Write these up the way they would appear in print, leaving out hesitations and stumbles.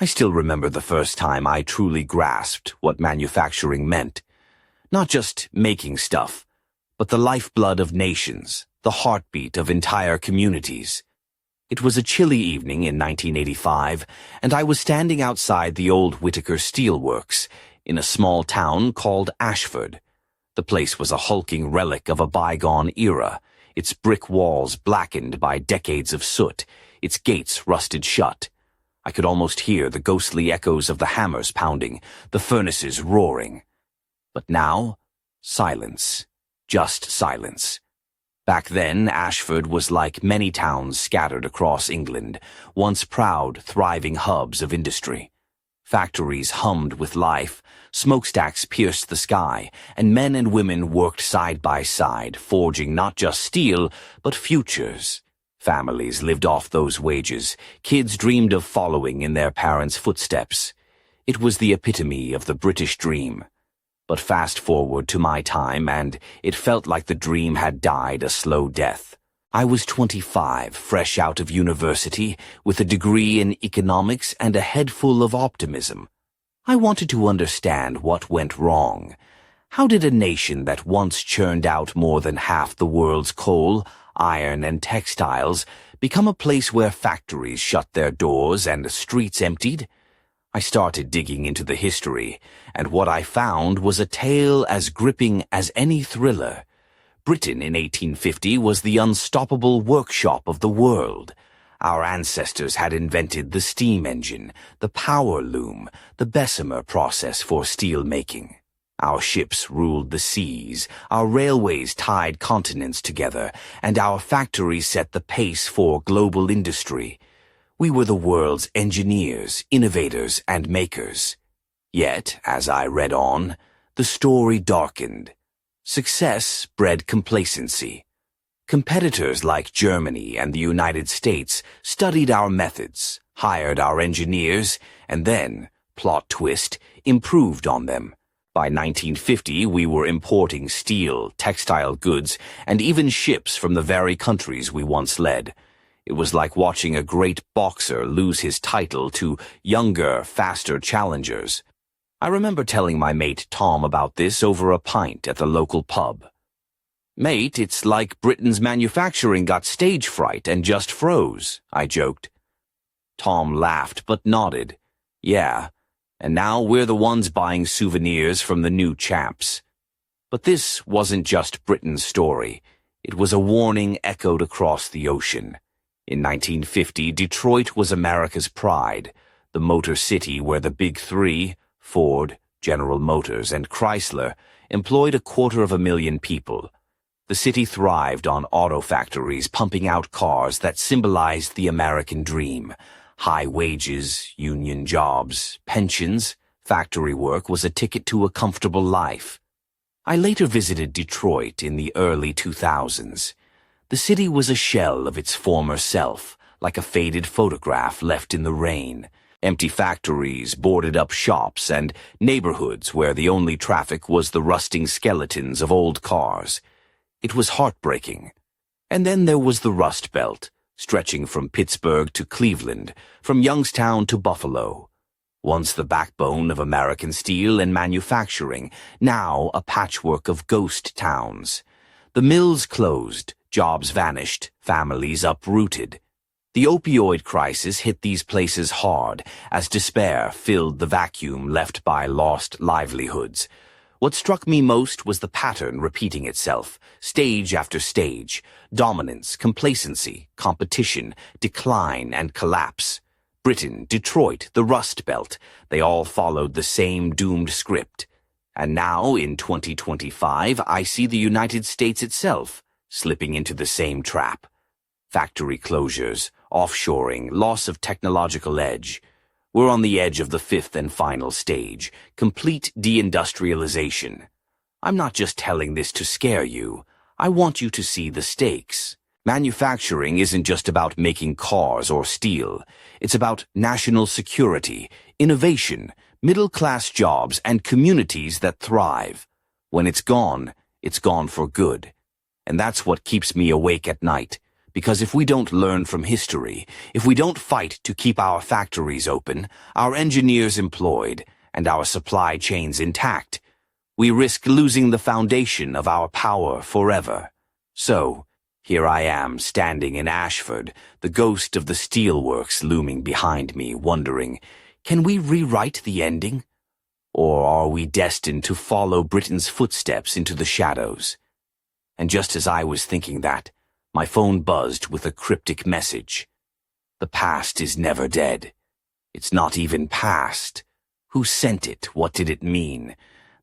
I still remember the first time I truly grasped what manufacturing meant. Not just making stuff, but the lifeblood of nations, the heartbeat of entire communities. It was a chilly evening in 1985, and I was standing outside the old Whitaker Steelworks in a small town called Ashford. The place was a hulking relic of a bygone era, its brick walls blackened by decades of soot, its gates rusted shut. I could almost hear the ghostly echoes of the hammers pounding, the furnaces roaring. But now, silence. Just silence. Back then, Ashford was like many towns scattered across England, once proud, thriving hubs of industry. Factories hummed with life, smokestacks pierced the sky, and men and women worked side by side, forging not just steel, but futures. Families lived off those wages. Kids dreamed of following in their parents' footsteps. It was the epitome of the British dream. But fast forward to my time, and it felt like the dream had died a slow death. I was 25, fresh out of university, with a degree in economics and a head full of optimism. I wanted to understand what went wrong. How did a nation that once churned out more than half the world's coal, iron, and textiles become a place where factories shut their doors and the streets emptied? I started digging into the history, and what I found was a tale as gripping as any thriller. Britain in 1850 was the unstoppable workshop of the world. Our ancestors had invented the steam engine, the power loom, the Bessemer process for steel making. Our ships ruled the seas, our railways tied continents together, and our factories set the pace for global industry. We were the world's engineers, innovators, and makers. Yet, as I read on, the story darkened. Success bred complacency. Competitors like Germany and the United States studied our methods, hired our engineers, and then, plot twist, improved on them. By 1950, we were importing steel, textile goods, and even ships from the very countries we once led. It was like watching a great boxer lose his title to younger, faster challengers. I remember telling my mate Tom about this over a pint at the local pub. "Mate, it's like Britain's manufacturing got stage fright and just froze," I joked. Tom laughed but nodded. "Yeah, and now we're the ones buying souvenirs from the new champs." But this wasn't just Britain's story. It was a warning echoed across the ocean. In 1950, Detroit was America's pride, the motor city where the big three, Ford, General Motors, and Chrysler, employed 250,000 people. The city thrived on auto factories pumping out cars that symbolized the American dream. High wages, union jobs, pensions, factory work was a ticket to a comfortable life. I later visited Detroit in the early 2000s. The city was a shell of its former self, like a faded photograph left in the rain. Empty factories, boarded-up shops, and neighborhoods where the only traffic was the rusting skeletons of old cars. It was heartbreaking. And then there was the Rust Belt, stretching from Pittsburgh to Cleveland, from Youngstown to Buffalo. Once the backbone of American steel and manufacturing, now a patchwork of ghost towns. The mills closed, jobs vanished, families uprooted. The opioid crisis hit these places hard as despair filled the vacuum left by lost livelihoods. What struck me most was the pattern repeating itself, stage after stage: dominance, complacency, competition, decline, and collapse. Britain, Detroit, the Rust Belt, they all followed the same doomed script. And now, in 2025, I see the United States itself slipping into the same trap. Factory closures, offshoring, loss of technological edge. We're on the edge of the fifth and final stage, complete deindustrialization. I'm not just telling this to scare you. I want you to see the stakes. Manufacturing isn't just about making cars or steel. It's about national security, innovation, middle-class jobs, and communities that thrive. When it's gone for good. And that's what keeps me awake at night, Because if we don't learn from history, if we don't fight to keep our factories open, our engineers employed, and our supply chains intact, we risk losing the foundation of our power forever. So, here I am, standing in Ashford, the ghost of the steelworks looming behind me, wondering, can we rewrite the ending? Or are we destined to follow Britain's footsteps into the shadows? And just as I was thinking that, my phone buzzed with a cryptic message. The past is never dead. It's not even past. Who sent it? What did it mean?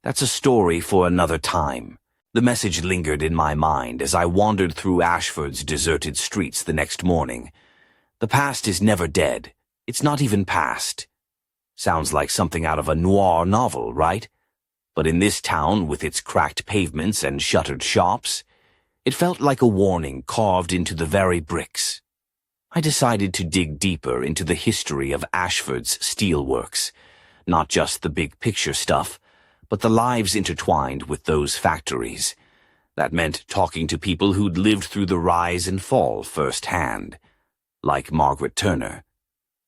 That's a story for another time. The message lingered in my mind as I wandered through Ashford's deserted streets the next morning. The past is never dead. It's not even past. Sounds like something out of a noir novel, right? But in this town, with its cracked pavements and shuttered shops, it felt like a warning carved into the very bricks. I decided to dig deeper into the history of Ashford's steelworks, not just the big picture stuff, but the lives intertwined with those factories. That meant talking to people who'd lived through the rise and fall firsthand, like Margaret Turner.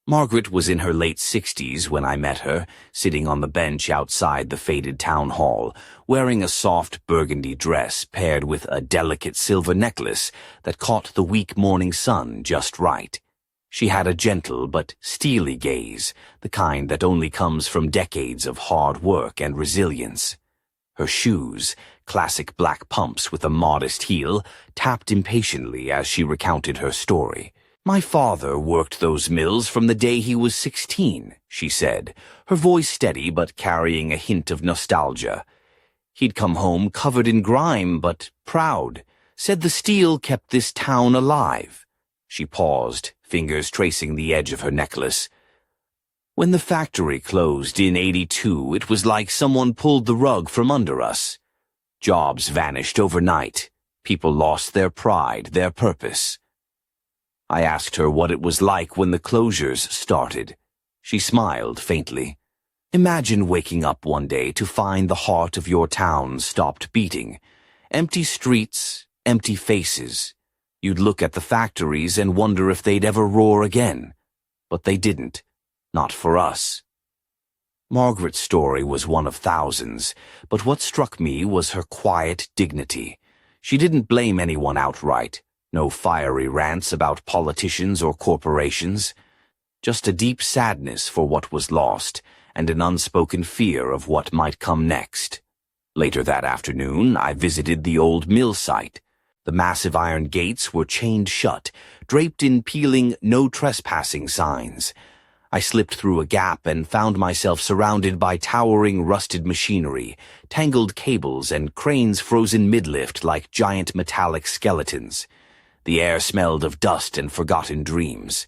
Margaret was in her late 60s when I met her, sitting on the bench outside the faded town hall, wearing a soft burgundy dress paired with a delicate silver necklace that caught the weak morning sun just right. She had a gentle but steely gaze, the kind that only comes from decades of hard work and resilience. Her shoes, classic black pumps with a modest heel, tapped impatiently as she recounted her story. My father worked those mills from the day he was 16, she said, her voice steady but carrying a hint of nostalgia. He'd come home covered in grime but proud, said the steel kept this town alive. She paused, fingers tracing the edge of her necklace. When the factory closed in '82, it was like someone pulled the rug from under us. Jobs vanished overnight. People lost their pride, their purpose. I asked her what it was like when the closures started. She smiled faintly. Imagine waking up one day to find the heart of your town stopped beating. Empty streets, empty faces. You'd look at the factories and wonder if they'd ever roar again. But they didn't. Not for us. Margaret's story was one of thousands, but what struck me was her quiet dignity. She didn't blame anyone outright. No fiery rants about politicians or corporations. Just a deep sadness for what was lost and an unspoken fear of what might come next. Later that afternoon, I visited the old mill site. The massive iron gates were chained shut, draped in peeling "no trespassing" signs. I slipped through a gap and found myself surrounded by towering rusted machinery, tangled cables and cranes frozen mid-lift like giant metallic skeletons. The air smelled of dust and forgotten dreams.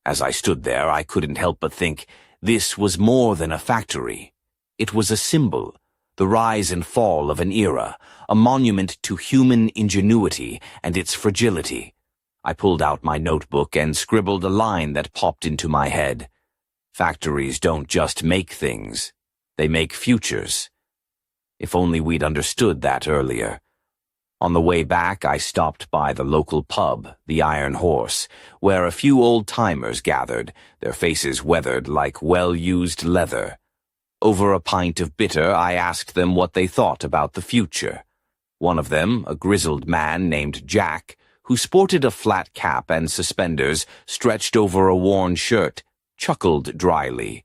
As I stood there, I couldn't help but think this was more than a factory. It was a symbol, the rise and fall of an era, a monument to human ingenuity and its fragility. I pulled out my notebook and scribbled a line that popped into my head. Factories don't just make things, they make futures. If only we'd understood that earlier. On the way back, I stopped by the local pub, the Iron Horse, where a few old-timers gathered, their faces weathered like well-used leather. Over a pint of bitter, I asked them what they thought about the future. One of them, a grizzled man named Jack, who sported a flat cap and suspenders stretched over a worn shirt, chuckled dryly.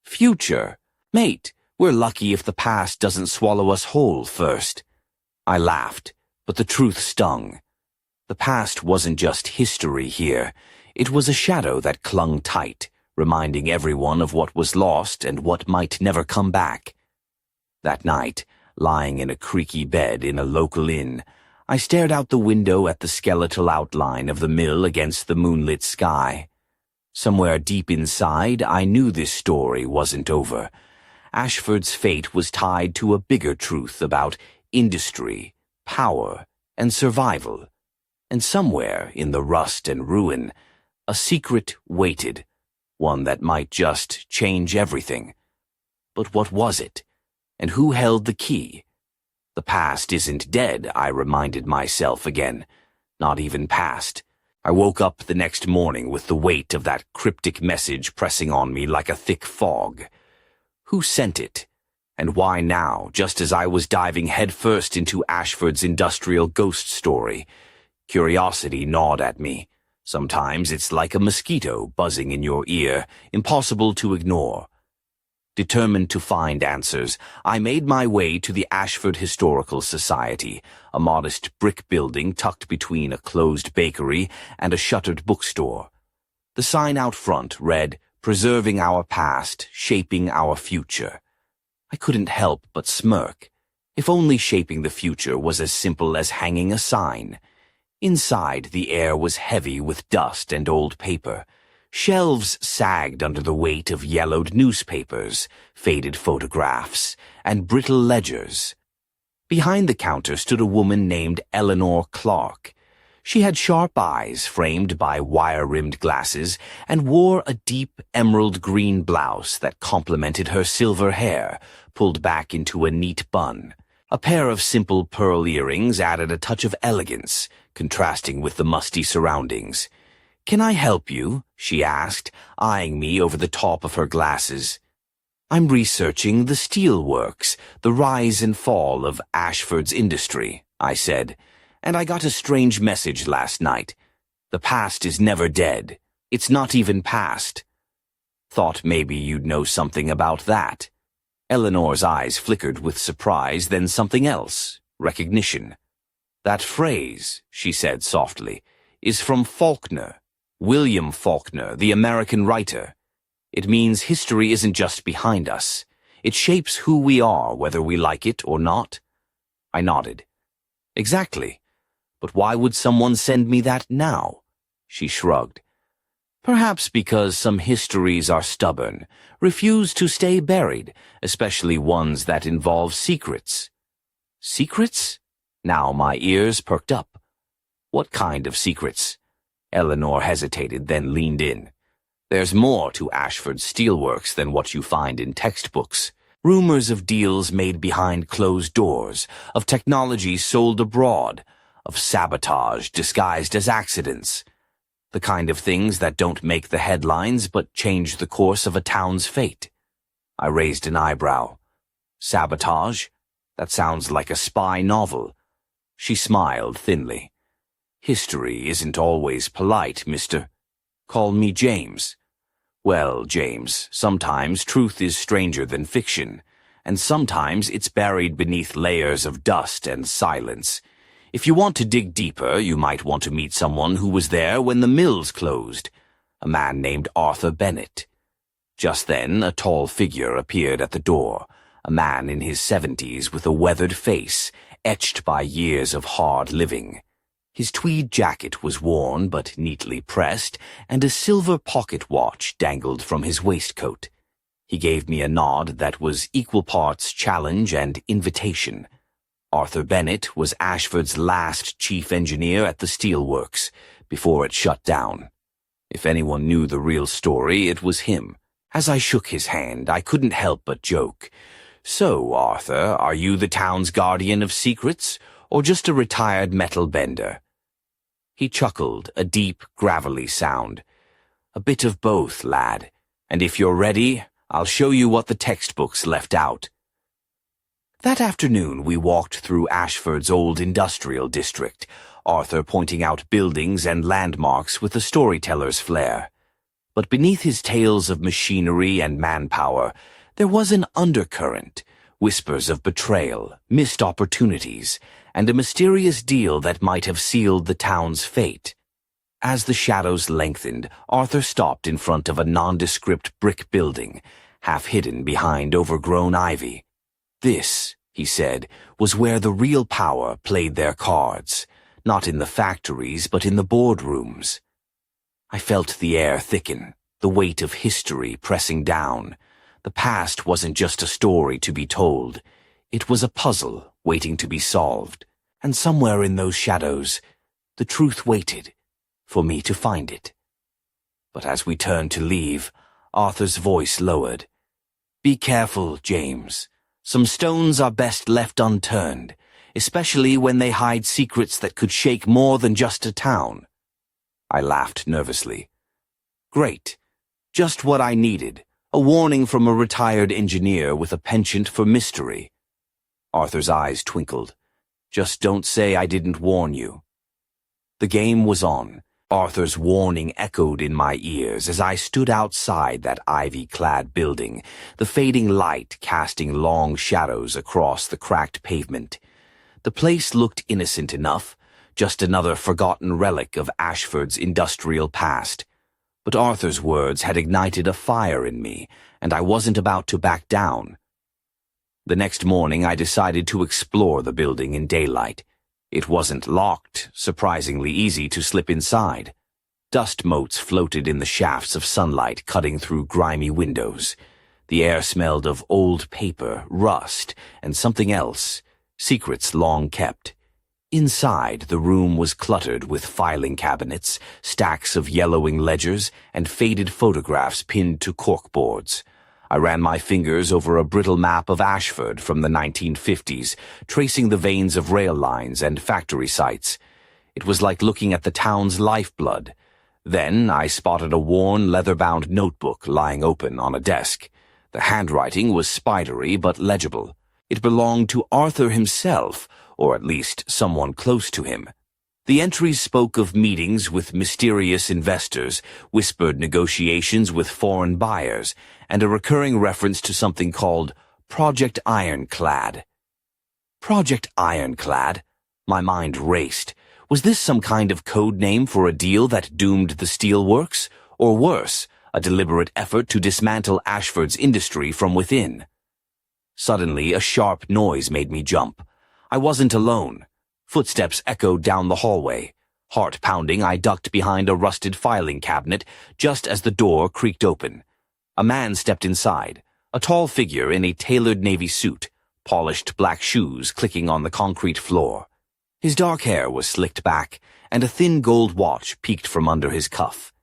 "Future? Mate, we're lucky if the past doesn't swallow us whole first." I laughed. But the truth stung. The past wasn't just history here. It was a shadow that clung tight, reminding everyone of what was lost and what might never come back. That night, lying in a creaky bed in a local inn, I stared out the window at the skeletal outline of the mill against the moonlit sky. Somewhere deep inside, I knew this story wasn't over. Ashford's fate was tied to a bigger truth about industry, power, and survival. And somewhere in the rust and ruin, a secret waited, one that might just change everything. But what was it? And who held the key? The past isn't dead, I reminded myself again. Not even past. I woke up the next morning with the weight of that cryptic message pressing on me like a thick fog. Who sent it? And why now, just as I was diving headfirst into Ashford's industrial ghost story? Curiosity gnawed at me. Sometimes it's like a mosquito buzzing in your ear, impossible to ignore. Determined to find answers, I made my way to the Ashford Historical Society, a modest brick building tucked between a closed bakery and a shuttered bookstore. The sign out front read, "Preserving our past, shaping our future." I couldn't help but smirk. If only shaping the future was as simple as hanging a sign. Inside, the air was heavy with dust and old paper. Shelves sagged under the weight of yellowed newspapers, faded photographs, and brittle ledgers. Behind the counter stood a woman named Eleanor Clark. She had sharp eyes framed by wire-rimmed glasses and wore a deep emerald-green blouse that complemented her silver hair, pulled back into a neat bun. A pair of simple pearl earrings added a touch of elegance, contrasting with the musty surroundings. "Can I help you?" she asked, eyeing me over the top of her glasses. "I'm researching the steel works, the rise and fall of Ashford's industry," I said, "and I got a strange message last night. The past is never dead. It's not even past." "Thought maybe you'd know something about that." Eleanor's eyes flickered with surprise, then something else, recognition. "That phrase," she said softly, "is from Faulkner. William Faulkner, the American writer. It means history isn't just behind us. It shapes who we are, whether we like it or not." I nodded. "Exactly. But why would someone send me that now?" She shrugged. "Perhaps because some histories are stubborn, refuse to stay buried, especially ones that involve secrets." "Secrets?" Now my ears perked up. "What kind of secrets?" Eleanor hesitated, then leaned in. "There's more to Ashford's steelworks than what you find in textbooks. Rumors of deals made behind closed doors, of technology sold abroad, of sabotage disguised as accidents. The kind of things that don't make the headlines but change the course of a town's fate." I raised an eyebrow. "Sabotage? That sounds like a spy novel." She smiled thinly. "History isn't always polite, Mr. Call me James." "Well, James, sometimes truth is stranger than fiction, and sometimes it's buried beneath layers of dust and silence. If you want to dig deeper, you might want to meet someone who was there when the mills closed, a man named Arthur Bennett." Just then, a tall figure appeared at the door, a man in his 70s with a weathered face, etched by years of hard living. His tweed jacket was worn but neatly pressed, and a silver pocket watch dangled from his waistcoat. He gave me a nod that was equal parts challenge and invitation. Arthur Bennett was Ashford's last chief engineer at the steelworks, before it shut down. If anyone knew the real story, it was him. As I shook his hand, I couldn't help but joke. "So, Arthur, are you the town's guardian of secrets, or just a retired metal bender?" He chuckled, a deep, gravelly sound. "A bit of both, lad, and if you're ready, I'll show you what the textbooks left out." That afternoon we walked through Ashford's old industrial district, Arthur pointing out buildings and landmarks with a storyteller's flair. But beneath his tales of machinery and manpower, there was an undercurrent, whispers of betrayal, missed opportunities, and a mysterious deal that might have sealed the town's fate. As the shadows lengthened, Arthur stopped in front of a nondescript brick building, half hidden behind overgrown ivy. "This," he said, "was where the real power played their cards, not in the factories but in the boardrooms." I felt the air thicken, the weight of history pressing down. The past wasn't just a story to be told. It was a puzzle waiting to be solved, and somewhere in those shadows, the truth waited for me to find it. But as we turned to leave, Arthur's voice lowered. "Be careful, James. Some stones are best left unturned, especially when they hide secrets that could shake more than just a town." I laughed nervously. Great. Just what I needed. A warning from a retired engineer with a penchant for mystery. Arthur's eyes twinkled. Just don't say I didn't warn you. The game was on. Arthur's warning echoed in my ears as I stood outside that ivy-clad building, the fading light casting long shadows across the cracked pavement. The place looked innocent enough, just another forgotten relic of Ashford's industrial past. But Arthur's words had ignited a fire in me, and I wasn't about to back down. The next morning I decided to explore the building in daylight. It wasn't locked, surprisingly easy to slip inside. Dust motes floated in the shafts of sunlight cutting through grimy windows. The air smelled of old paper, rust, and something else, secrets long kept. Inside, the room was cluttered with filing cabinets, stacks of yellowing ledgers, and faded photographs pinned to corkboards. I ran my fingers over a brittle map of Ashford from the 1950s, tracing the veins of rail lines and factory sites. It was like looking at the town's lifeblood. Then I spotted a worn, leather-bound notebook lying open on a desk. The handwriting was spidery but legible. It belonged to Arthur himself, or at least someone close to him. The entries spoke of meetings with mysterious investors, whispered negotiations with foreign buyers, and a recurring reference to something called Project Ironclad. Project Ironclad? My mind raced. Was this some kind of code name for a deal that doomed the steelworks? Or worse, a deliberate effort to dismantle Ashford's industry from within? Suddenly, a sharp noise made me jump. I wasn't alone. Footsteps echoed down the hallway. Heart pounding, I ducked behind a rusted filing cabinet just as the door creaked open. A man stepped inside, a tall figure in a tailored navy suit, polished black shoes clicking on the concrete floor. His dark hair was slicked back, and a thin gold watch peeked from under his cuff.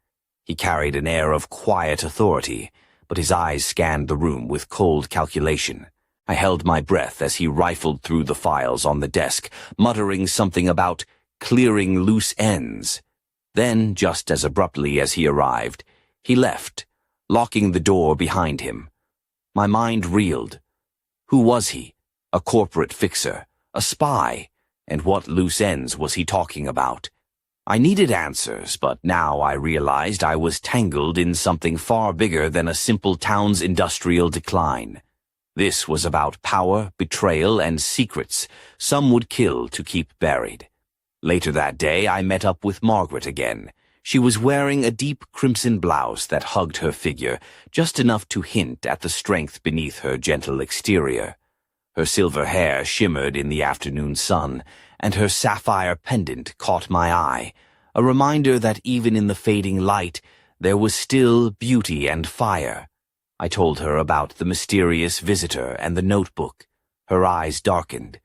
He carried an air of quiet authority, but his eyes scanned the room with cold calculation. I held my breath as he rifled through the files on the desk, muttering something about clearing loose ends. Then, just as abruptly as he arrived, he left, locking the door behind him. My mind reeled. Who was he? A corporate fixer? A spy? And what loose ends was he talking about? I needed answers, but now I realized I was tangled in something far bigger than a simple town's industrial decline. This was about power, betrayal, and secrets some would kill to keep buried. Later that day, I met up with Margaret again. She was wearing a deep crimson blouse that hugged her figure, just enough to hint at the strength beneath her gentle exterior. Her silver hair shimmered in the afternoon sun, and her sapphire pendant caught my eye, a reminder that even in the fading light, there was still beauty and fire. I told her about the mysterious visitor and the notebook. Her eyes darkened.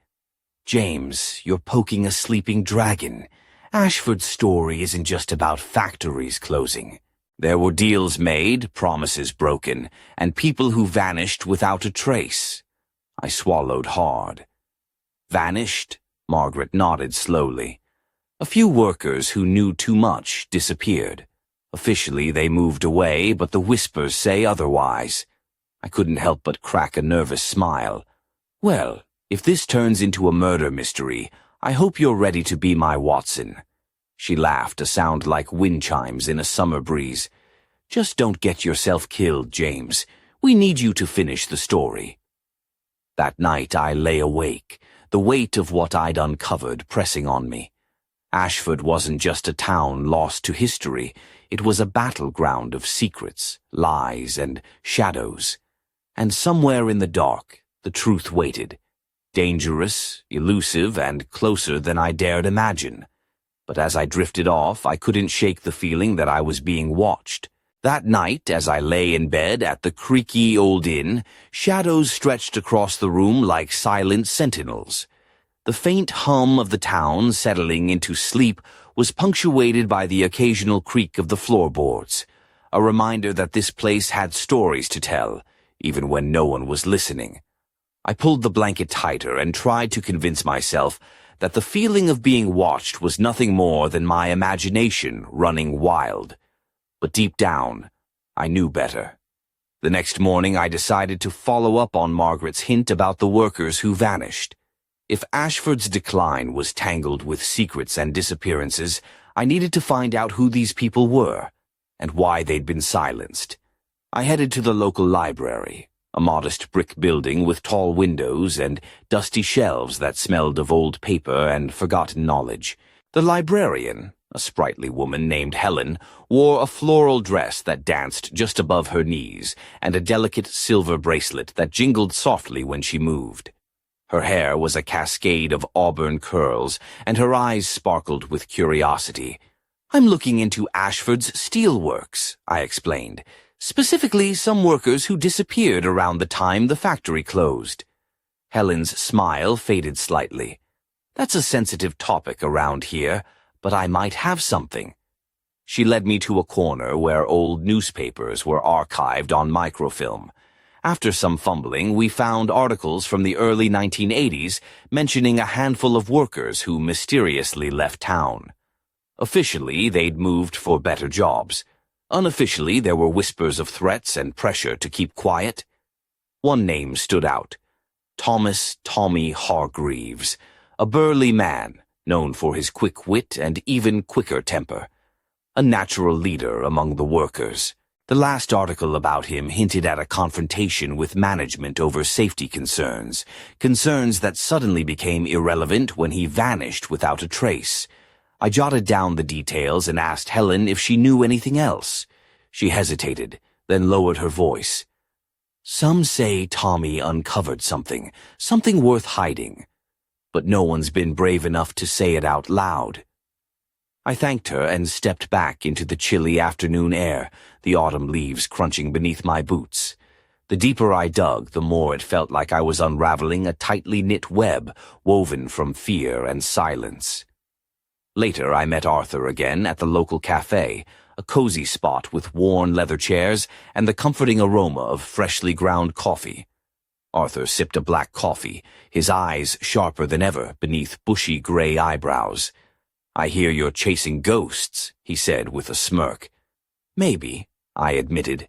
James, you're poking a sleeping dragon. Ashford's story isn't just about factories closing. There were deals made, promises broken, and people who vanished without a trace. I swallowed hard. Vanished? Margaret nodded slowly. A few workers who knew too much disappeared. Officially, they moved away, but the whispers say otherwise. I couldn't help but crack a nervous smile. Well, if this turns into a murder mystery, I hope you're ready to be my Watson. She laughed, a sound like wind chimes in a summer breeze. Just don't get yourself killed, James. We need you to finish the story. That night I lay awake, the weight of what I'd uncovered pressing on me. Ashford wasn't just a town lost to history. It was a battleground of secrets, lies, and shadows. And somewhere in the dark, the truth waited. Dangerous, elusive, and closer than I dared imagine. But as I drifted off, I couldn't shake the feeling that I was being watched. That night, as I lay in bed at the creaky old inn, shadows stretched across the room like silent sentinels. The faint hum of the town settling into sleep was punctuated by the occasional creak of the floorboards, a reminder that this place had stories to tell, even when no one was listening. I pulled the blanket tighter and tried to convince myself that the feeling of being watched was nothing more than my imagination running wild. But deep down, I knew better. The next morning I decided to follow up on Margaret's hint about the workers who vanished. If Ashford's decline was tangled with secrets and disappearances, I needed to find out who these people were, and why they'd been silenced. I headed to the local library, a modest brick building with tall windows and dusty shelves that smelled of old paper and forgotten knowledge. The librarian, a sprightly woman named Helen, wore a floral dress that danced just above her knees and a delicate silver bracelet that jingled softly when she moved. Her hair was a cascade of auburn curls, and her eyes sparkled with curiosity. "I'm looking into Ashford's steelworks," I explained. "Specifically some workers who disappeared around the time the factory closed." Helen's smile faded slightly. "That's a sensitive topic around here, but I might have something." She led me to a corner where old newspapers were archived on microfilm. After some fumbling, we found articles from the early 1980s mentioning a handful of workers who mysteriously left town. Officially, they'd moved for better jobs. Unofficially, there were whispers of threats and pressure to keep quiet. One name stood out: Thomas "Tommy" Hargreaves, a burly man known for his quick wit and even quicker temper. A natural leader among the workers. The last article about him hinted at a confrontation with management over safety concerns that suddenly became irrelevant when he vanished without a trace. I jotted down the details and asked Helen if she knew anything else. She hesitated, then lowered her voice. "Some say Tommy uncovered something worth hiding, but no one's been brave enough to say it out loud." I thanked her and stepped back into the chilly afternoon air, the autumn leaves crunching beneath my boots. The deeper I dug, the more it felt like I was unraveling a tightly knit web woven from fear and silence. Later, I met Arthur again at the local cafe, a cozy spot with worn leather chairs and the comforting aroma of freshly ground coffee. Arthur sipped a black coffee, his eyes sharper than ever beneath bushy gray eyebrows. "I hear you're chasing ghosts," he said with a smirk. "Maybe," I admitted.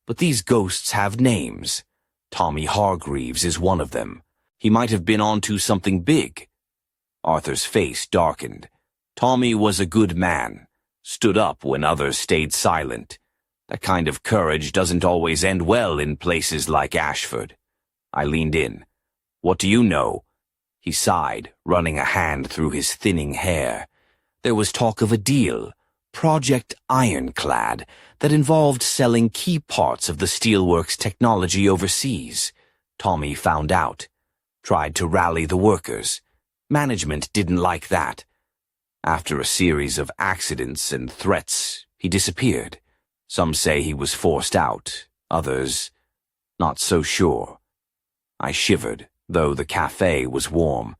"But these ghosts have names. Tommy Hargreaves is one of them. He might have been onto something big." Arthur's face darkened. "Tommy was a good man. Stood up when others stayed silent. That kind of courage doesn't always end well in places like Ashford." I leaned in. "What do you know?" He sighed, running a hand through his thinning hair. There was talk of a deal, Project Ironclad, that involved selling key parts of the steelworks technology overseas. Tommy found out. Tried to rally the workers. Management didn't like that. After a series of accidents and threats, he disappeared. Some say he was forced out, others not so sure. I shivered, though the cafe was warm.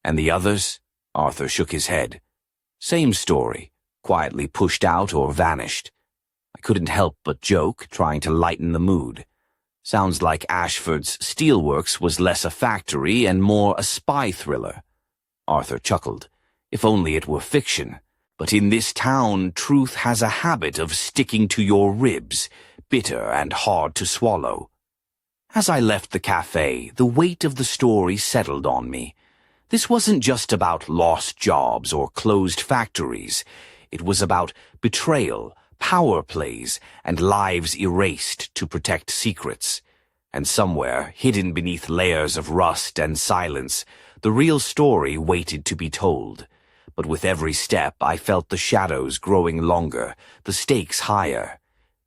"And the others?" Arthur shook his head. "Same story, quietly pushed out or vanished." I couldn't help but joke, trying to lighten the mood. Sounds like Ashford's Steelworks was less a factory and more a spy thriller. Arthur chuckled. "If only it were fiction. But in this town, truth has a habit of sticking to your ribs, bitter and hard to swallow." As I left the cafe, the weight of the story settled on me. This wasn't just about lost jobs or closed factories. It was about betrayal, power plays, and lives erased to protect secrets. And somewhere, hidden beneath layers of rust and silence, the real story waited to be told. But with every step, I felt the shadows growing longer, the stakes higher.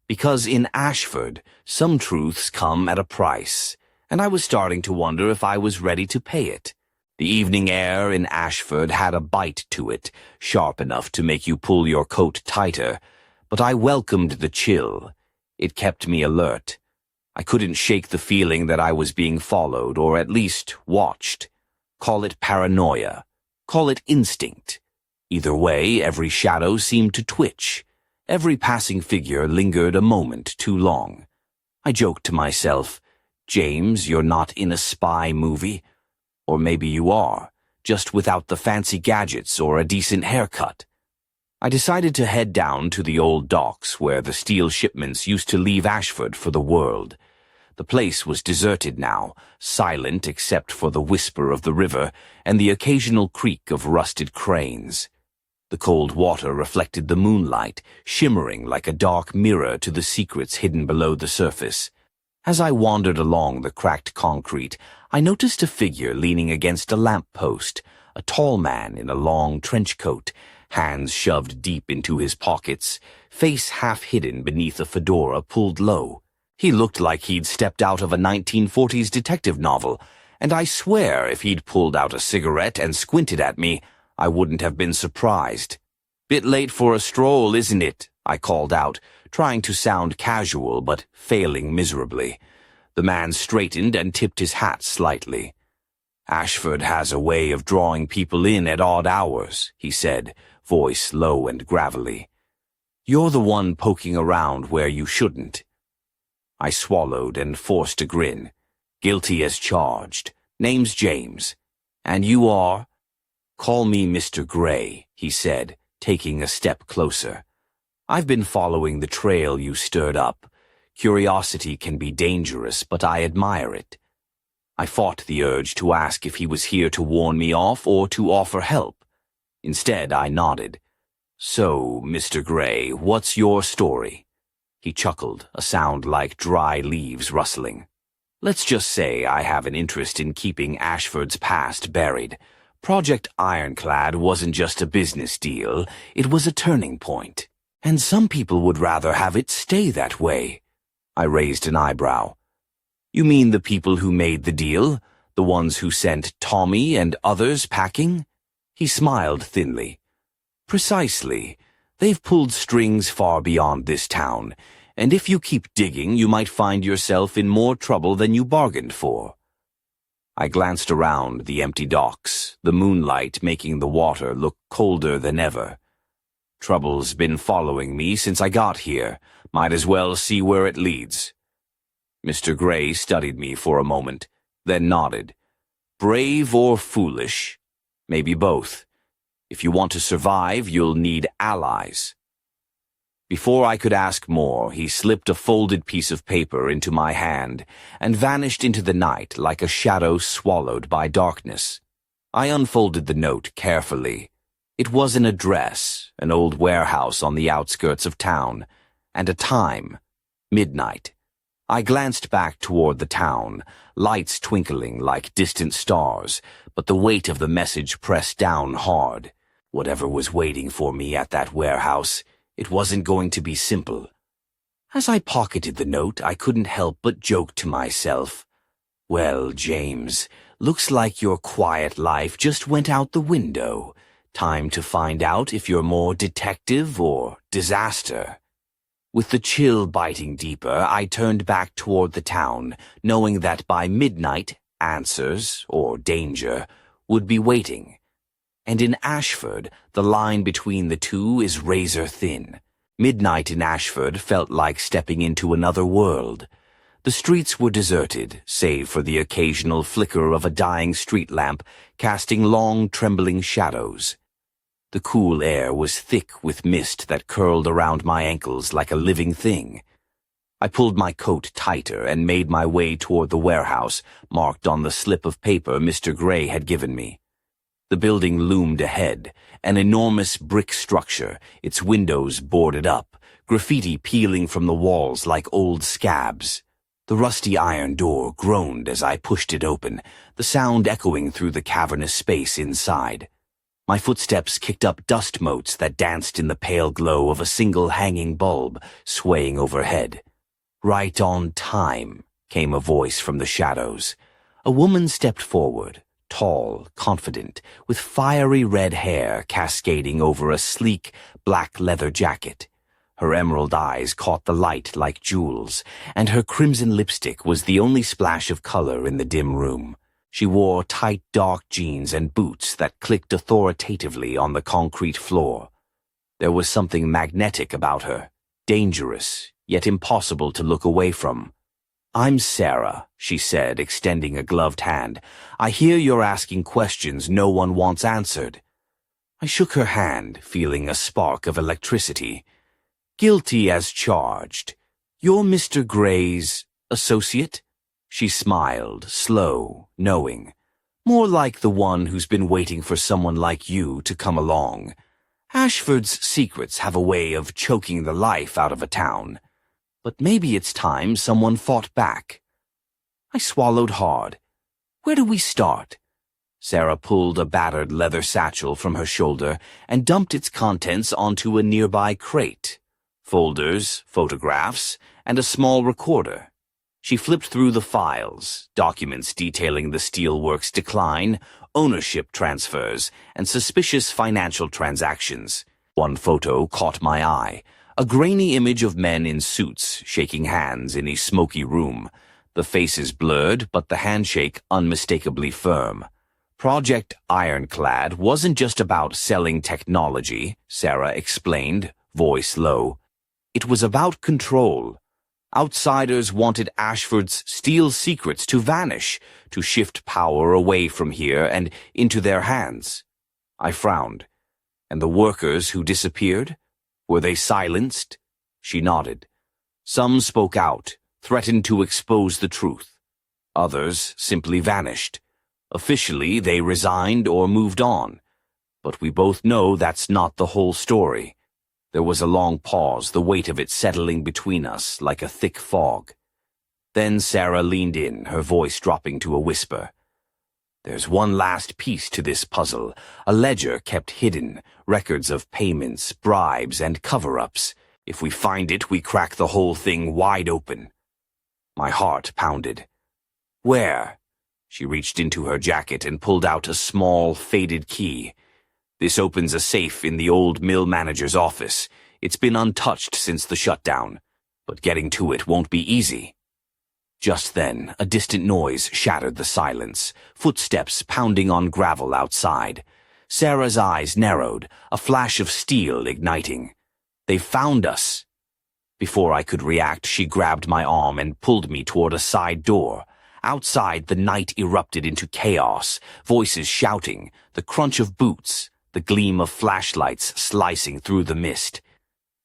Because in Ashford, some truths come at a price, and I was starting to wonder if I was ready to pay it. The evening air in Ashford had a bite to it, sharp enough to make you pull your coat tighter, but I welcomed the chill. It kept me alert. I couldn't shake the feeling that I was being followed, or at least watched. Call it paranoia. Call it instinct. Either way, every shadow seemed to twitch. Every passing figure lingered a moment too long. I joked to myself, "James, you're not in a spy movie. Or maybe you are. just without the fancy gadgets or a decent haircut. I decided to head down to the old docks where the steel shipments used to leave Ashford for the world. The place was deserted now, silent except for the whisper of the river and the occasional creak of rusted cranes. The cold water reflected the moonlight, shimmering like a dark mirror to the secrets hidden below the surface. As I wandered along the cracked concrete, I noticed a figure leaning against a lamp-post, a tall man in a long trench coat, hands shoved deep into his pockets, face half hidden beneath a fedora pulled low. He looked like he'd stepped out of a 1940s detective novel, and I swear if he'd pulled out a cigarette and squinted at me, I wouldn't have been surprised. "Bit late for a stroll, isn't it?" I called out, trying to sound casual but failing miserably. The man straightened and tipped his hat slightly. "Ashford has a way of drawing people in at odd hours," he said, voice low and gravelly. "You're the one poking around where you shouldn't." I swallowed and forced a grin. "Guilty as charged. Name's James. And you are?" "Call me Mr. Gray," he said, taking a step closer. "I've been following the trail you stirred up. Curiosity can be dangerous, but I admire it." I fought the urge to ask if he was here to warn me off or to offer help. Instead, I nodded. "So, Mr. Gray, what's your story?" He chuckled, a sound like dry leaves rustling. "Let's just say I have an interest in keeping Ashford's past buried. Project Ironclad wasn't just a business deal, it was a turning point. And some people would rather have it stay that way." I raised an eyebrow. "You mean the people who made the deal? The ones who sent Tommy and others packing?" He smiled thinly. "Precisely. They've pulled strings far beyond this town, and if you keep digging, you might find yourself in more trouble than you bargained for." I glanced around the empty docks, the moonlight making the water look colder than ever. "Trouble's been following me since I got here. Might as well see where it leads." Mr. Gray studied me for a moment, then nodded. "Brave or foolish? Maybe both. If you want to survive, you'll need allies." Before I could ask more, he slipped a folded piece of paper into my hand and vanished into the night like a shadow swallowed by darkness. I unfolded the note carefully. It was an address, an old warehouse on the outskirts of town, and a time, midnight. I glanced back toward the town, lights twinkling like distant stars, but the weight of the message pressed down hard. Whatever was waiting for me at that warehouse, it wasn't going to be simple. As I pocketed the note, I couldn't help but joke to myself, "Well, James, looks like your quiet life just went out the window. Time to find out if you're more detective or disaster." With the chill biting deeper, I turned back toward the town, knowing that by midnight, answers, or danger, would be waiting. And in Ashford, the line between the two is razor thin. Midnight in Ashford felt like stepping into another world. The streets were deserted, save for the occasional flicker of a dying street lamp casting long, trembling shadows. The cool air was thick with mist that curled around my ankles like a living thing. I pulled my coat tighter and made my way toward the warehouse, marked on the slip of paper Mr. Gray had given me. The building loomed ahead, an enormous brick structure, its windows boarded up, graffiti peeling from the walls like old scabs. The rusty iron door groaned as I pushed it open, the sound echoing through the cavernous space inside. My footsteps kicked up dust motes that danced in the pale glow of a single hanging bulb swaying overhead. "Right on time," came a voice from the shadows. A woman stepped forward, tall, confident, with fiery red hair cascading over a sleek, black leather jacket. Her emerald eyes caught the light like jewels, and her crimson lipstick was the only splash of color in the dim room. She wore tight, dark jeans and boots that clicked authoritatively on the concrete floor. There was something magnetic about her, dangerous, yet impossible to look away from. "I'm Sarah," she said, extending a gloved hand. "I hear you're asking questions no one wants answered." I shook her hand, feeling a spark of electricity. "Guilty as charged. You're Mr. Gray's associate?" She smiled, slow, knowing. "More like the one who's been waiting for someone like you to come along. Ashford's secrets have a way of choking the life out of a town. But maybe it's time someone fought back." I swallowed hard. "Where do we start?" Sarah pulled a battered leather satchel from her shoulder and dumped its contents onto a nearby crate. Folders, photographs, and a small recorder. She flipped through the files, documents detailing the steelworks' decline, ownership transfers, and suspicious financial transactions. One photo caught my eye. A grainy image of men in suits shaking hands in a smoky room. The faces blurred, but the handshake unmistakably firm. Project Ironclad wasn't just about selling technology, Sarah explained, voice low. It was about control. Outsiders wanted Ashford's steel secrets to vanish, to shift power away from here and into their hands. I frowned. And the workers who disappeared? Were they silenced? She nodded. Some spoke out, threatened to expose the truth. Others simply vanished. Officially, they resigned or moved on. But we both know that's not the whole story. There was a long pause, the weight of it settling between us like a thick fog. Then Sarah leaned in, her voice dropping to a whisper. "There's one last piece to this puzzle, a ledger kept hidden, records of payments, bribes, and cover-ups. If we find it, we crack the whole thing wide open." My heart pounded. "Where?" She reached into her jacket and pulled out a small, faded key. "This opens a safe in the old mill manager's office. It's been untouched since the shutdown, but getting to it won't be easy." Just then, a distant noise shattered the silence, footsteps pounding on gravel outside. Sarah's eyes narrowed, a flash of steel igniting. "They found us." Before I could react, she grabbed my arm and pulled me toward a side door. Outside, the night erupted into chaos, voices shouting, the crunch of boots, the gleam of flashlights slicing through the mist.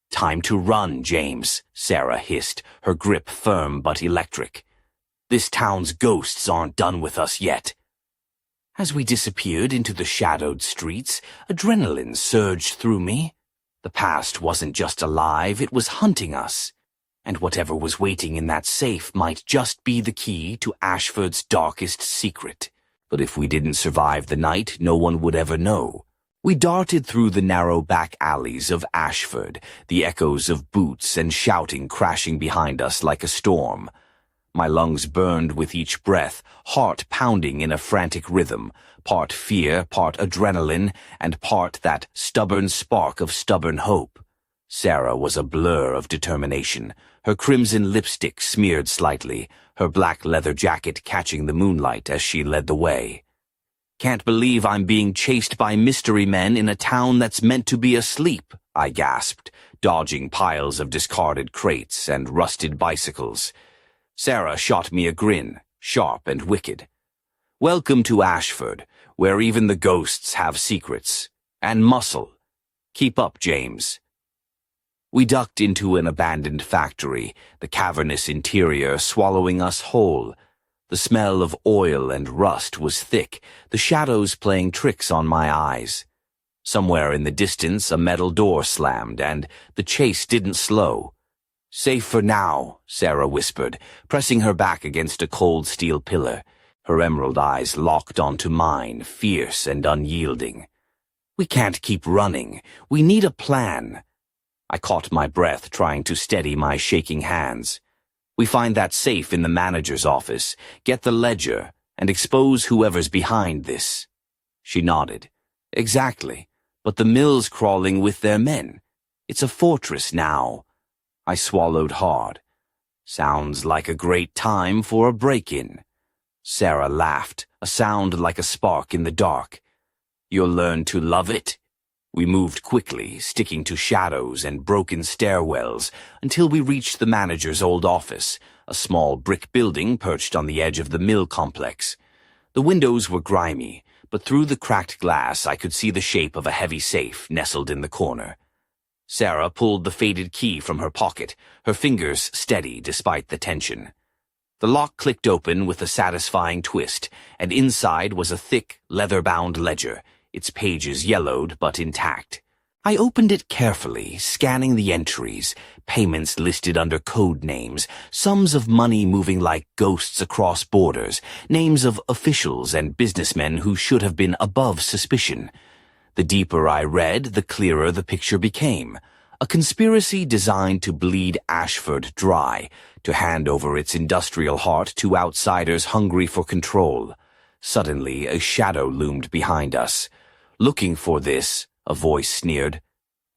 "Time to run, James," Sarah hissed, her grip firm but electric. "This town's ghosts aren't done with us yet." As we disappeared into the shadowed streets, adrenaline surged through me. The past wasn't just alive, it was hunting us. And whatever was waiting in that safe might just be the key to Ashford's darkest secret. But if we didn't survive the night, no one would ever know. We darted through the narrow back alleys of Ashford, the echoes of boots and shouting crashing behind us like a storm. My lungs burned with each breath, heart pounding in a frantic rhythm, part fear, part adrenaline, and part that stubborn spark of stubborn hope. Sarah was a blur of determination, her crimson lipstick smeared slightly, her black leather jacket catching the moonlight as she led the way. "Can't believe I'm being chased by mystery men in a town that's meant to be asleep," I gasped, dodging piles of discarded crates and rusted bicycles. Sarah shot me a grin, sharp and wicked. "Welcome to Ashford, where even the ghosts have secrets. And muscle. Keep up, James." We ducked into an abandoned factory, the cavernous interior swallowing us whole. The smell of oil and rust was thick, the shadows playing tricks on my eyes. Somewhere in the distance, a metal door slammed, and the chase didn't slow. "Safe for now," Sarah whispered, pressing her back against a cold steel pillar. Her emerald eyes locked onto mine, fierce and unyielding. "We can't keep running. We need a plan." I caught my breath, trying to steady my shaking hands. "We find that safe in the manager's office, get the ledger, and expose whoever's behind this." She nodded. "Exactly. But the mill's crawling with their men. It's a fortress now." I swallowed hard. "Sounds like a great time for a break-in." Sarah laughed, a sound like a spark in the dark. "You'll learn to love it." We moved quickly, sticking to shadows and broken stairwells, until we reached the manager's old office, a small brick building perched on the edge of the mill complex. The windows were grimy, but through the cracked glass I could see the shape of a heavy safe nestled in the corner. Sarah pulled the faded key from her pocket, her fingers steady despite the tension. The lock clicked open with a satisfying twist, and inside was a thick, leather-bound ledger, its pages yellowed but intact. I opened it carefully, scanning the entries, payments listed under code names, sums of money moving like ghosts across borders, names of officials and businessmen who should have been above suspicion. The deeper I read, the clearer the picture became. A conspiracy designed to bleed Ashford dry, to hand over its industrial heart to outsiders hungry for control. Suddenly, a shadow loomed behind us. "Looking for this," a voice sneered.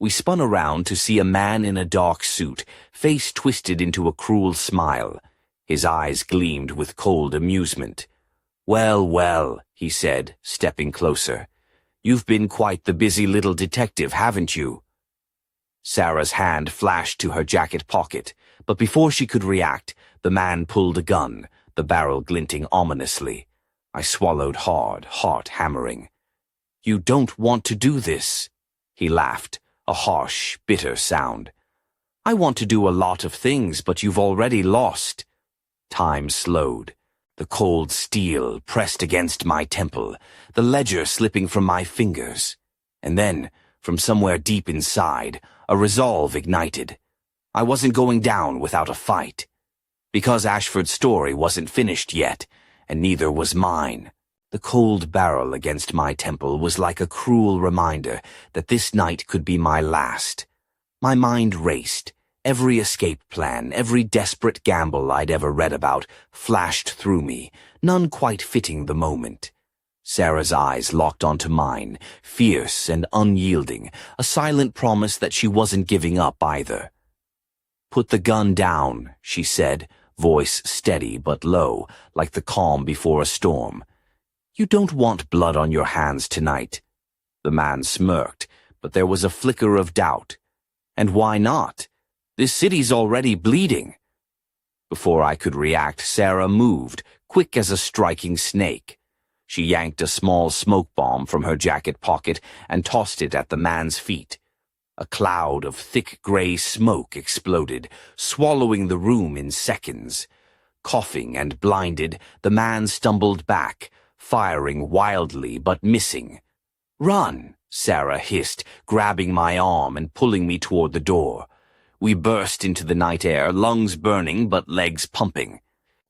We spun around to see a man in a dark suit, face twisted into a cruel smile. His eyes gleamed with cold amusement. "Well, well," he said, stepping closer. "You've been quite the busy little detective, haven't you?" Sarah's hand flashed to her jacket pocket, but before she could react, the man pulled a gun, the barrel glinting ominously. I swallowed hard, heart hammering. "You don't want to do this," he laughed, a harsh, bitter sound. "I want to do a lot of things, but you've already lost." Time slowed. The cold steel pressed against my temple, the ledger slipping from my fingers. And then, from somewhere deep inside, a resolve ignited. I wasn't going down without a fight. Because Ashford's story wasn't finished yet, and neither was mine. The cold barrel against my temple was like a cruel reminder that this night could be my last. My mind raced. Every escape plan, every desperate gamble I'd ever read about, flashed through me, none quite fitting the moment. Sarah's eyes locked onto mine, fierce and unyielding, a silent promise that she wasn't giving up either. "Put the gun down," she said, voice steady but low, like the calm before a storm. "You don't want blood on your hands tonight." The man smirked, but there was a flicker of doubt. "And why not? This city's already bleeding." Before I could react, Sarah moved, quick as a striking snake. She yanked a small smoke bomb from her jacket pocket and tossed it at the man's feet. A cloud of thick gray smoke exploded, swallowing the room in seconds. Coughing and blinded, the man stumbled back, firing wildly but missing. "Run!" Sarah hissed, grabbing my arm and pulling me toward the door. We burst into the night air, lungs burning but legs pumping.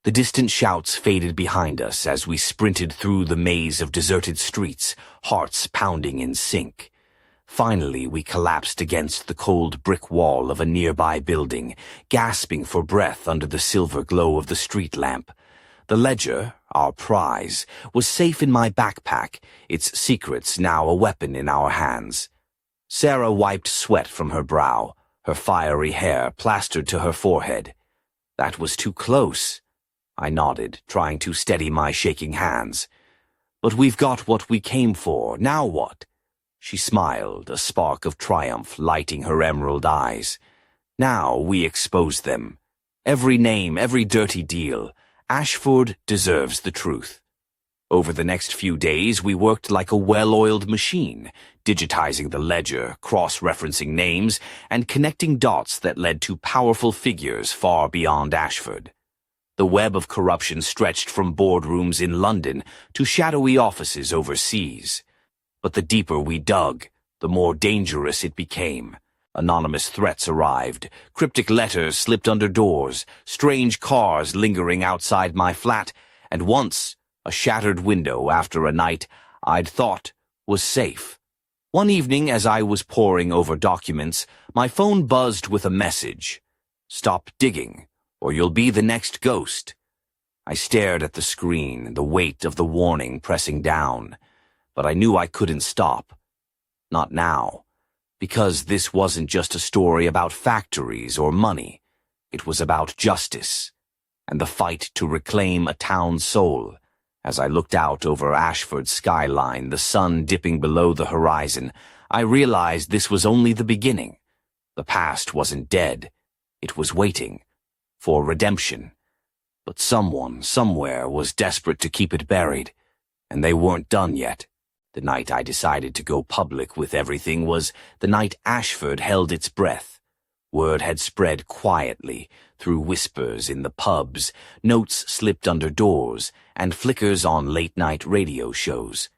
The distant shouts faded behind us as we sprinted through the maze of deserted streets, hearts pounding in sync. Finally, we collapsed against the cold brick wall of a nearby building, gasping for breath under the silver glow of the street lamp. The ledger, our prize, was safe in my backpack, its secrets now a weapon in our hands. Sarah wiped sweat from her brow, her fiery hair plastered to her forehead. "That was too close," I nodded, trying to steady my shaking hands. "But we've got what we came for. Now what?" She smiled, a spark of triumph lighting her emerald eyes. "Now we expose them. Every name, every dirty deal. Ashford deserves the truth." Over the next few days, we worked like a well-oiled machine, digitizing the ledger, cross-referencing names, and connecting dots that led to powerful figures far beyond Ashford. The web of corruption stretched from boardrooms in London to shadowy offices overseas. But the deeper we dug, the more dangerous it became. Anonymous threats arrived, cryptic letters slipped under doors, strange cars lingering outside my flat, and once, a shattered window after a night I'd thought was safe. One evening, as I was poring over documents, my phone buzzed with a message. "Stop digging, or you'll be the next ghost." I stared at the screen, the weight of the warning pressing down. But I knew I couldn't stop. Not now. Because this wasn't just a story about factories or money. It was about justice, and the fight to reclaim a town's soul. As I looked out over Ashford's skyline, the sun dipping below the horizon, I realized this was only the beginning. The past wasn't dead. It was waiting for redemption. But someone, somewhere, was desperate to keep it buried, and they weren't done yet. The night I decided to go public with everything was the night Ashford held its breath. Word had spread quietly, through whispers in the pubs, notes slipped under doors, and flickers on late-night radio shows.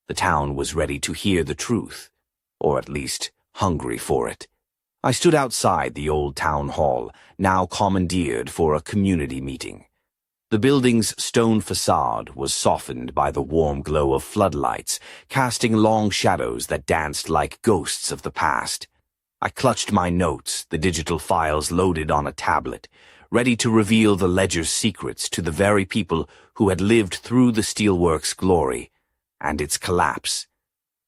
The town was ready to hear the truth, or at least hungry for it. I stood outside the old town hall, now commandeered for a community meeting. The building's stone facade was softened by the warm glow of floodlights, casting long shadows that danced like ghosts of the past. I clutched my notes, the digital files loaded on a tablet, ready to reveal the ledger's secrets to the very people who had lived through the steelworks' glory and its collapse.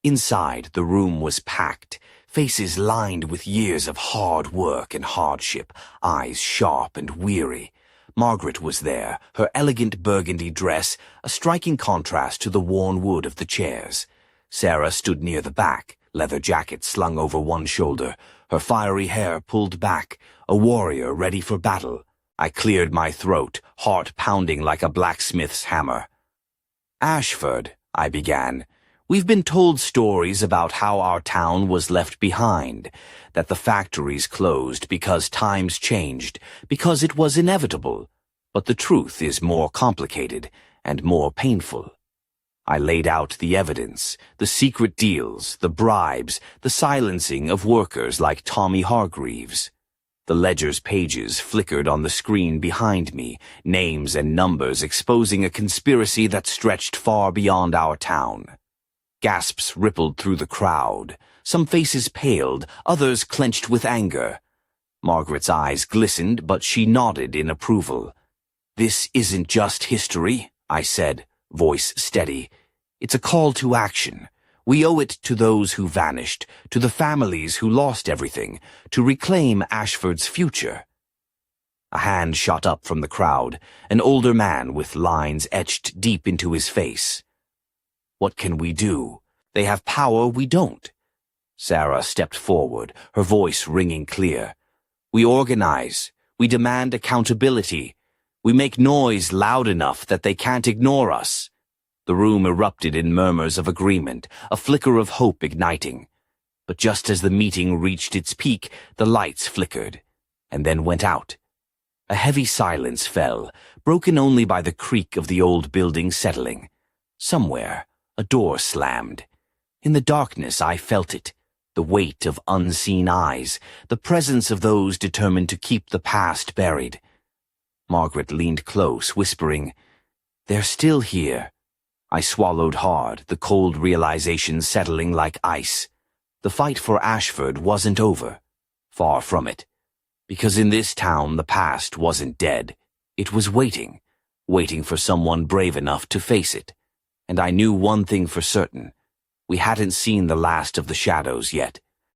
Inside, the room was packed, faces lined with years of hard work and hardship, eyes sharp and weary. Margaret was there, her elegant burgundy dress a striking contrast to the worn wood of the chairs. Sarah stood near the back, leather jacket slung over one shoulder, her fiery hair pulled back, a warrior ready for battle. I cleared my throat, heart pounding like a blacksmith's hammer. "Ashford," I began, "we've been told stories about how our town was left behind, that the factories closed because times changed, because it was inevitable. But the truth is more complicated and more painful." I laid out the evidence, the secret deals, the bribes, the silencing of workers like Tommy Hargreaves. The ledger's pages flickered on the screen behind me, names and numbers exposing a conspiracy that stretched far beyond our town. Gasps rippled through the crowd. Some faces paled, others clenched with anger. Margaret's eyes glistened, but she nodded in approval. "This isn't just history," I said, voice steady. "It's a call to action. We owe it to those who vanished, to the families who lost everything, to reclaim Ashford's future." A hand shot up from the crowd, an older man with lines etched deep into his face. "What can we do? They have power we don't." Sarah stepped forward, her voice ringing clear. "We organize. We demand accountability. We make noise loud enough that they can't ignore us." The room erupted in murmurs of agreement, a flicker of hope igniting. But just as the meeting reached its peak, the lights flickered, and then went out. A heavy silence fell, broken only by the creak of the old building settling. Somewhere, a door slammed. In the darkness, I felt it, the weight of unseen eyes, the presence of those determined to keep the past buried. Margaret leaned close, whispering, "They're still here." I swallowed hard, the cold realization settling like ice. The fight for Ashford wasn't over. Far from it. Because in this town the past wasn't dead. It was waiting for someone brave enough to face it. And I knew one thing for certain. We hadn't seen the last of the shadows yet.